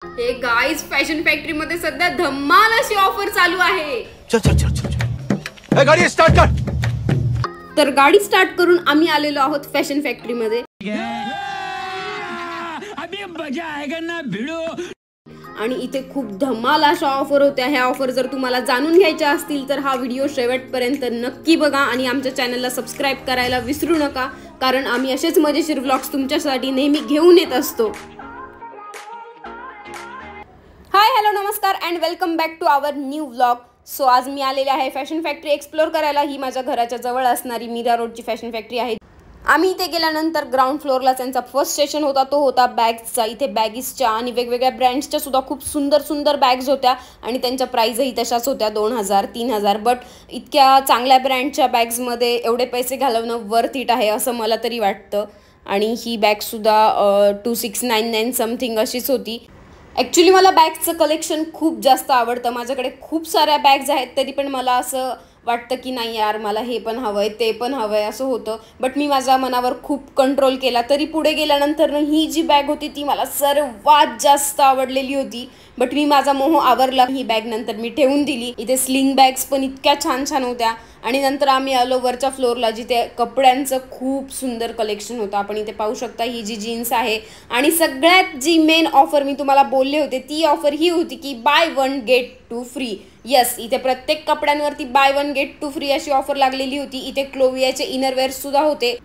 हे guys fashion factory मध्ये सध्या धम्माल अशी ऑफर चालू आहे. चल चल चल चल चल गाडी स्टार्ट कर. तर गाडी स्टार्ट करून आम्ही आलेलो आहोत फॅशन फॅक्टरी मध्ये. अभी मजा आएगा ना भिडो. आणि इथे खूप धमाल अशा ऑफर होत्या. ह्या ऑफर जर तुम्हाला जाणून घ्यायच्या असतील तर हा व्हिडिओ शेवटपर्यंत नक्की बघा आणि आमच्या चॅनलला सबस्क्राईब करायला विसरू नका, कारण आम्ही असेच मजेशीर व्लॉग्स तुमच्यासाठी नेहमी घेऊन येत असतो. हाय हॅलो नमस्कार and welcome back to our new vlog. So आज मी आलेले आहे फॅशन फॅक्टरी एक्सप्लोर करायला. ही माझ्या घराच्या जवळ असणारी मीरा रोडची फॅशन फॅक्टरी आहे. आम्ही इथे गेल्यानंतर ग्राउंड फ्लोअरला त्यांचा फर्स्ट स्टेशन होता, तो होता बॅग्सचा. इथे बॅगीजच्या आणि वेगवेगळ्या ब्रँड्सच्या सुद्धा खूप सुंदर सुंदर बॅग्स होत्या आणि त्यांच्या प्राईजही तशाच होत्या 2000 3000. बट इतक्या चांगल्या ब्रँडच्या बॅग्समध्ये एवढे पैसे घालवणं वर्थ इट आहे असं मला तरी वाटतं. आणि ही बॅगसुद्धा 2699 समथिंग अशीच होती. ॲक्च्युली मला बॅग्सचं कलेक्शन खूप जास्त आवडतं. माझ्याकडे खूप साऱ्या बॅग्स आहेत, तरी पण मला असं वाटतं की नाही यार, मला हे पण हवं आहे ते पण हवं आहे असं होतं. बट मी माझ्या मनावर खूप कंट्रोल केला. तरी पुढे गेल्यानंतर ही जी बॅग होती ती मला सर्वात जास्त आवडलेली होती. बट मी माझा मोह आवरला. ही बॅग नंतर मी ठेवून दिली. इथे स्लिंग बॅग्स पण इतक्या छान छान होत्या. आणि नंतर आम्ही आलो वरच्या फ्लोअरला, जिथे कपड्यांचं खूप सुंदर कलेक्शन होतं. आपण इथे पाहू शकता ही जी जीन्स आहे. आणि सगळ्यात जी मेन ऑफर मी तुम्हाला बोलले होते ती ऑफर ही होती की buy one get two free. Yes, इथे प्रत्येक कपड्यांवरती buy one get two free अशी ऑफर लागलेली होती. इथे क्लोवियाचे इनरवेअर्स सुद्धा होते.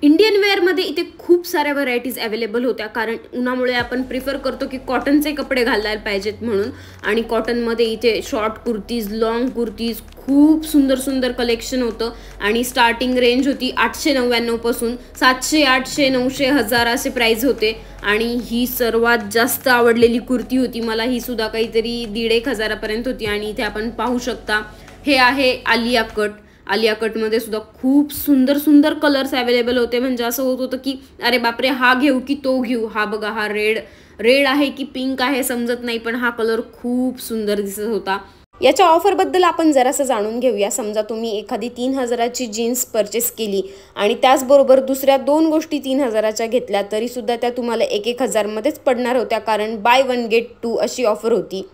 इंडियन वेअरमध्ये इथे खूप साऱ्या व्हरायटीज अवेलेबल होत्या, कारण उन्हामुळे आपण प्रिफर करतो की कॉटनचे कपडे घालायला पाहिजेत म्हणून. आणि कॉटनमध्ये इथे शॉर्ट कुर्तीज, लॉंग कुर्तीज, खूप सुंदर सुंदर कलेक्शन होतं. आणि स्टार्टिंग रेंज होती 899 पासून 700, 800, 900, 1000 असे प्राईज होते. आणि ही सर्वात जास्त आवडलेली कुर्ती होती मला. ही सुद्धा काहीतरी 1500 पर्यंत होती. आणि इथे आपण पाहू शकता हे आहे आलिया कट. आलिया कटमध्ये सुद्धा खूप सुंदर सुंदर कलर्स अवेलेबल होते. म्हणजे असं होत होतं की अरे बापरे, हा घेऊ की तो घेऊ. हा बघा, हा रेड आहे की पिंक आहे समजत नाही, पण हा कलर खूप सुंदर दिसत होता. याच्या ऑफरबद्दल आपण जरासं जाणून घेऊया. समजा तुम्ही एखादी 3000ची जीन्स परचेस केली आणि त्याचबरोबर दुसऱ्या 2 गोष्टी 3000च्या घेतल्या तरी सुद्धा त्या तुम्हाला 1000 मध्येच पडणार होत्या, कारण बाय वन गेट टू अशी ऑफर होती.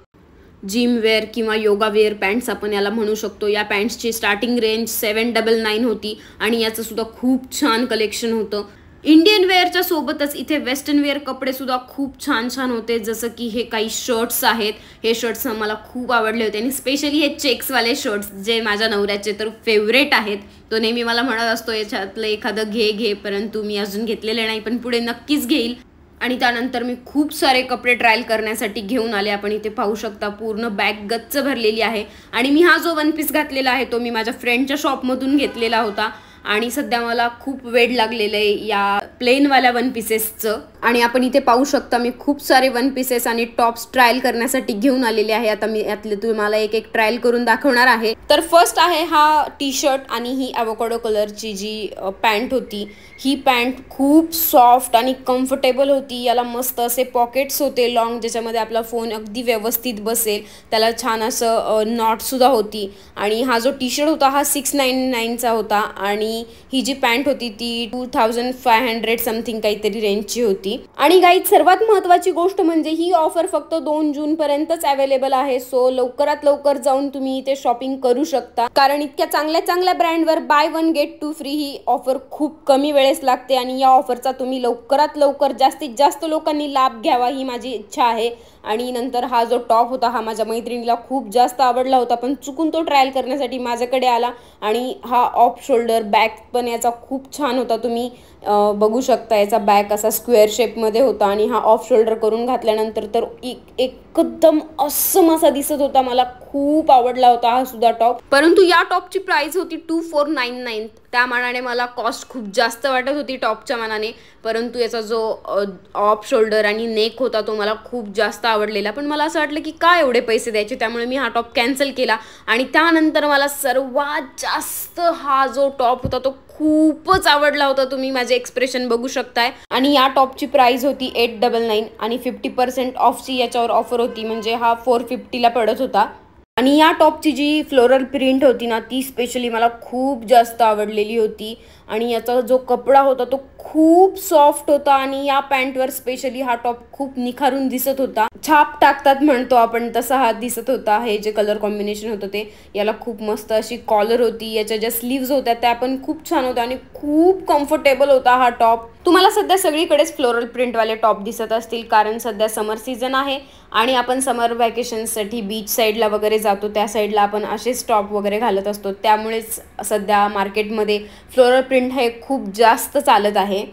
जिम वेअर किंवा योगा वेअर पॅन्ट्स आपण याला म्हणू शकतो. या पॅन्ट्सची स्टार्टिंग रेंज 799 होती. आणि याचं सुद्धा खूप छान कलेक्शन होतं. इंडियन वेअरच्या सोबतच इथे वेस्टर्न वेअर कपडे सुद्धा खूप छान छान होते. जसं की हे काही शर्ट्स आहेत. हे शर्ट्स मला खूप आवडले होते. आणि स्पेशली हे चेक्सवाले शर्ट्स जे माझ्या नवऱ्याचे तर फेवरेट आहेत. तो नेहमी मला म्हणत असतो याच्यातलं एखादं घे, परंतु मी अजून घेतलेले नाही, पण पुढे नक्कीच घेईल. आणि त्यानंतर मी खूप सारे कपडे ट्रायल करण्यासाठी घेऊन आले. आपण इथे पाहू शकता पूर्ण बॅग गच्च भरलेली आहे. आणि मी हा जो वन पीस घातलेला आहे तो मी माझ्या फ्रेंडच्या शॉपमधून घेतलेला होता. आणि सध्या मला खूप वेड लागलेलं आहे या प्लेनवाल्या वन पीसेसचं. आणि आपण इथे पाहू शकता मी खूप सारे वन पीसेस आणि टॉप्स ट्रायल करण्यासाठी घेऊन आलेले आहे. आता मी यातले तुम्हाला एक एक ट्रायल करून दाखवणार आहे. तर फर्स्ट आहे हा टी शर्ट आणि ही ॲव्होकाडो कलरची जी पॅन्ट होती. ही पॅन्ट खूप सॉफ्ट आणि कम्फर्टेबल होती. याला मस्त असे पॉकेट्स होते लॉंग, ज्याच्यामध्ये आपला फोन अगदी व्यवस्थित बसेल. त्याला छान असं नॉटसुद्धा होती. आणि हा जो टी शर्ट होता हा 699चा होता. आणि ही जी पॅन्ट होती ती 2500 समथिंग काहीतरी रेंजची होती. आणि गाईज सर्वात महत्त्वाची गोष्ट म्हणजे ही ऑफर फक्त 2 जूनपर्यंतच अवेलेबल आहे. सो लवकरात लवकर जाऊन तुम्ही इथे शॉपिंग करू शकता, कारण इतक्या चांगल्या चांगल्या ब्रँडवर buy one get two free ही ऑफर खूप कमी वेळेस लागते. आणि या ऑफरचा तुम्ही लवकरात लवकर जास्तीत जास्त लोकांनी लाभ घ्यावा ही माझी इच्छा आहे. आणि नंतर हा जो टॉप होता हा माझ्या मैत्रिणीला खूप जास्त आवडला होता, पण चुकून तो ट्रायल करण्यासाठी माझ्याकडे आला. आणि हा ऑफ शोल्डर बॅग पण याचा खूप छान होता. तुम्ही बघू शकता याचा बॅक असा स्क्वेअर शेपमध्ये होता. आणि हा ऑफ शोल्डर करून घातल्यानंतर तर एकदम असम असा दिसत होता. मला खूप आवडला होता हा सुद्धा टॉप. परंतु या टॉपची प्राइस होती 2499. त्या मानाने मला कॉस्ट खूप जास्त वाटत होती टॉपच्या मानाने. परंतु याचा जो ऑफ शोल्डर आणि नेक होता तो मला खूप जास्त आवडलेला. पण मला असं वाटलं की काय एवढे पैसे द्यायचे, त्यामुळे मी हा टॉप कॅन्सल केला. आणि त्यानंतर मला सर्वात जास्त हा जो टॉप होता तो खूपच आवडला होता. तुम्ही माझे एक्सप्रेशन बघू शकताय. आणि या टॉपची प्राइस होती 899 आणि 50% ऑफची याच्यावर ऑफर होती, म्हणजे हा 450ला पडत होता. आणि या टॉपची जी फ्लोरल प्रिंट होती ना ती स्पेशली मला खूप जास्त आवडलेली होती. आणि याचा जो कपडा होता तो खूप सॉफ्ट होता आणि या पॅन्टवर स्पेशली हा टॉप खूप निखारून दिसत होता. छाप टाकतात म्हणतो आपण तसा हा दिसत होता. हे जे कलर कॉम्बिनेशन होतं ते, याला खूप मस्त अशी कॉलर होती, याच्या ज्या स्लीव्ज होत्या त्या पण खूप छान होत्या आणि खूप कम्फर्टेबल होता हा टॉप. तुम्हाला सध्या सगळीकडेच फ्लोरल प्रिंटवाले टॉप दिसत असतील, कारण सध्या समर सीझन आहे आणि आपण समर व्हॅकेशनसाठी बीच साईडला वगैरे जातो, त्या साईडला आपण असेच टॉप वगैरे घालत असतो. त्यामुळेच सध्या मार्केटमध्ये फ्लोरल प्रिंट हे खूप जास्त चालत आहे.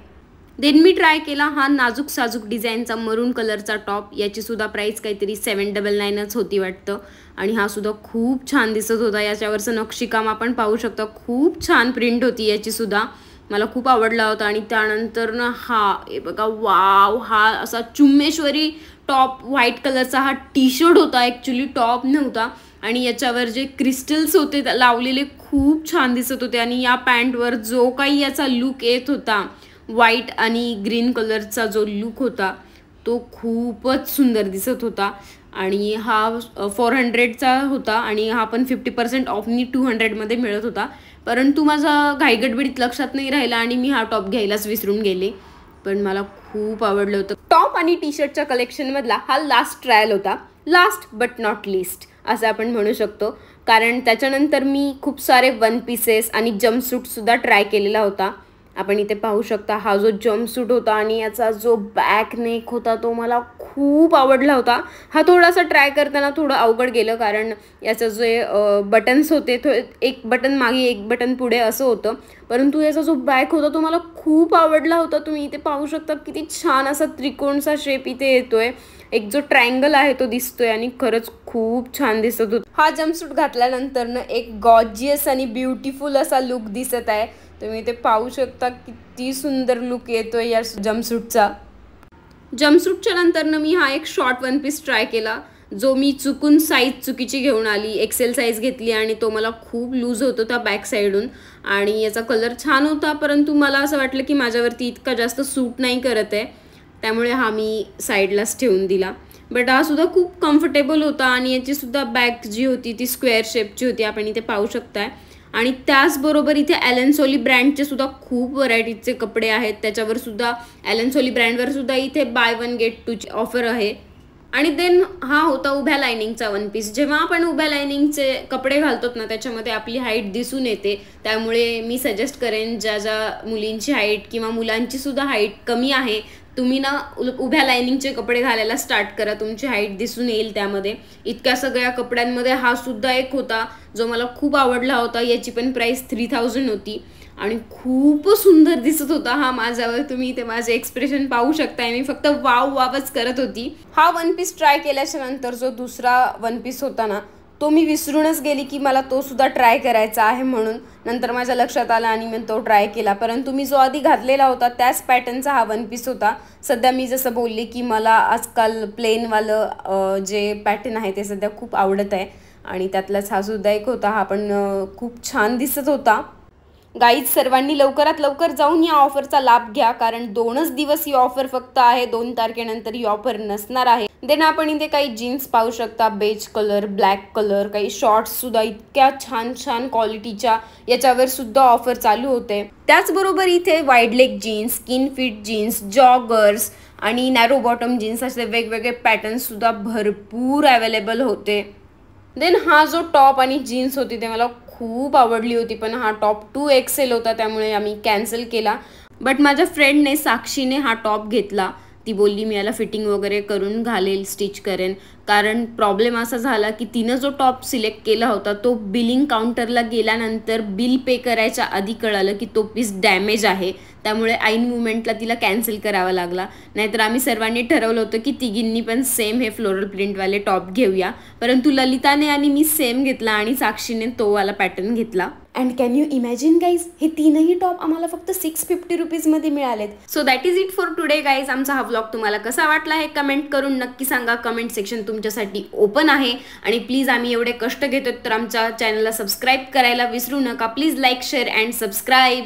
देन मी ट्राय केला हा नाजूक साजूक डिझाईनचा मरून कलरचा टॉप. याची सुद्धा प्राईस काहीतरी 799च होती वाटतं आणि हा सुद्धा खूप छान दिसत होता. याच्यावरचं नक्षीकाम आपण पाहू शकता, खूप छान प्रिंट होती याची सुद्धा, मला खूप आवडला होता. आणि त्यानंतर ना हा हे बघा, वाव, हा असा चुम्मेश्वरी टॉप व्हाईट कलरचा हा टी शर्ट होता, ॲक्च्युली टॉप नव्हता. आणि याच्यावर जे क्रिस्टल्स होते लावलेले खूप छान दिसत होते. आणि या पॅन्टवर जो काही याचा लुक येत होता, व्हाईट आणि ग्रीन कलरचा जो लुक होता तो खूपच सुंदर दिसत होता. आणि हा 400चा होता आणि हा पण 50% ऑफनी 200मध्ये मिळत होता. परंतु माझा घाईगडबडीत लक्षात नाही राहिला आणि मी हा टॉप घ्यायलाच विसरून गेले. पण मला खूप आवडलं होतं. टॉप आणि टी शर्टच्या कलेक्शनमधला हा लास्ट ट्रायल होता, लास्ट बट नॉट लिस्ट असं आपण म्हणू शकतो. कारण त्याच्यानंतर मी खूप सारे वन पीसेस आणि जम्पसूटसुद्धा ट्राय केलेला होता. आपण इथे पाहू शकता हा जो जम्पसूट होता आणि याचा जो बॅक नेक होता तो मला खूप आवडला होता. हा थोडासा ट्राय करताना थोडं अवघड गेलं, कारण याचं जे बटन्स होते एक बटन मागे एक बटन पुढे असं होतं. परंतु याचा जो बॅक होता तो मला खूप आवडला होता. तुम्ही इथे पाहू शकता किती छान असा त्रिकोणचा शेप इथे येतोय, एक जो ट्रायंगल आहे तो दिसतोय आणि खरंच खूप छान दिसत होता. हा जम्पसूट घातल्यानंतर ना एक गॉर्जियस आणि ब्युटिफुल असा लुक दिसत आहे. तुम्ही इथे पाहू शकता किती सुंदर लुक येतोय या जम्पसूटचा. जम्पसूटच्या नंतरनं मी हा एक शॉर्ट वन पीस ट्राय केला, जो मी चुकून साईज चुकीची घेऊन आली, एक्सेल साईज घेतली आणि तो मला खूप लूज होत होता बॅक साईडून. आणि याचा कलर छान होता, परंतु मला असं वाटलं की माझ्यावरती इतका जास्त सूट नाही करत आहे, त्यामुळे हा मी साईडलाच ठेवून दिला. बट हा सुद्धा खूप कम्फर्टेबल होता आणि याची सुद्धा बॅक जी होती ती स्क्वेअर शेपची होती, आपण इथे पाहू शकताय. आणि त्याचबरोबर इथे ॲलन सोली ब्रँडचे सुद्धा खूप व्हरायटीचे कपडे आहेत. त्याच्यावर सुद्धा ॲलन सोली ब्रँडवर सुद्धा इथे बाय वन गेट टूची ऑफर आहे. आणि देन हा होता उभ्या लायनिंगचा वन पीस. जेव्हा आपण उभ्या लायनिंगचे कपडे घालतो ना त्याच्यामध्ये आपली हाईट दिसून येते, त्यामुळे मी सजेस्ट करेन ज्या मुलींची हाईट किंवा मुलांची सुद्धा हाईट कमी आहे, तुम्ही ना उभ्या लायनिंगचे कपडे घालायला स्टार्ट करा, तुमची हाईट दिसून येईल त्यामध्ये. इतक्या सगळ्या कपड्यांमध्ये हा सुद्धा एक होता जो मला खूप आवडला होता. याची पण प्राईस 3000 होती आणि खूप सुंदर दिसत होता हा माझ्यावर. तुम्ही इथे माझे एक्सप्रेशन पाहू शकताय, मी फक्त वाव वावच करत होती. हा वन पीस ट्राय केल्याच्या नंतर जो दुसरा वन पीस होता ना तो मी विसरूनच गेली की मला तो सुद्धा ट्राय करायचा आहे म्हणून. नंतर माझ्या लक्षात आला आणि मी तो ट्राय केला. परंतु मी जो आधी घातलेला होता त्याच पॅटर्नचा हा वन पीस होता. सध्या मी जसं बोलले की मला आजकाल प्लेनवालं जे पॅटर्न आहे ते सध्या खूप आवडत आहे आणि त्यातलाच हा सुद्धा एक होता. हा पण खूप छान दिसत होता. गाईज, सर्वांनी लवकरात लवकर जाऊन या ऑफरचा लाभ घ्या, कारण 2च दिवस ही ऑफर फक्त आहे. 2 तारखेनंतर ही ऑफर नसणार आहे. देन आपण इथे काही जीन्स पाहू शकता, बेज कलर, ब्लॅक कलर, काही शॉर्ट्स सुद्धा इतक्या छान छान क्वालिटीच्या याच्यावर सुद्धा ऑफर चालू होते. त्याचबरोबर इथे wide leg jeans, skin fit jeans, joggers आणि नॅरो बॉटम जीन्स असे वेगवेगळे पॅटर्न्स सुद्धा भरपूर अवेलेबल होते. देन हा जो टॉप आणि जीन्स होती ते मला खूप आवडली होती, पण हा टॉप 2XL होता त्यामुळे आम्ही कॅन्सल केला. बट माझ्या फ्रेंडने, साक्षीने हा टॉप घेतला. ती बोलली मी याला फिटिंग वगैरे करून घालेल, स्टिच करेन. कारण प्रॉब्लेम असा झाला की तिनं जो टॉप सिलेक्ट केला होता तो बिलिंग काउंटरला गेल्यानंतर बिल पे करायच्या आधी कळालं की तो पीस डॅमेज आहे, त्यामुळे ऐन मुवमेंटला तिला कॅन्सल करावा लागला. नाहीतर आम्ही सर्वांनी ठरवलं होतं की तिघींनी पण सेम हे फ्लोरल प्रिंटवाले टॉप घेऊया, परंतु ललिताने आणि मी सेम घेतला आणि साक्षीने तो वाला पॅटर्न घेतला. And can you imagine guys, हे तीनही टॉप आम्हाला फक्त 650 रुपीजमध्ये मिळालेत. So that is it for today guys. आमचा हा व्लॉग तुम्हाला कसा वाटला हे कमेंट करून नक्की सांगा. कमेंट सेक्शन तुमच्यासाठी ओपन आहे आणि प्लीज आम्ही एवढे कष्ट घेतो तर आमच्या चॅनलला सबस्क्राईब करायला विसरू नका. Please like, share and subscribe.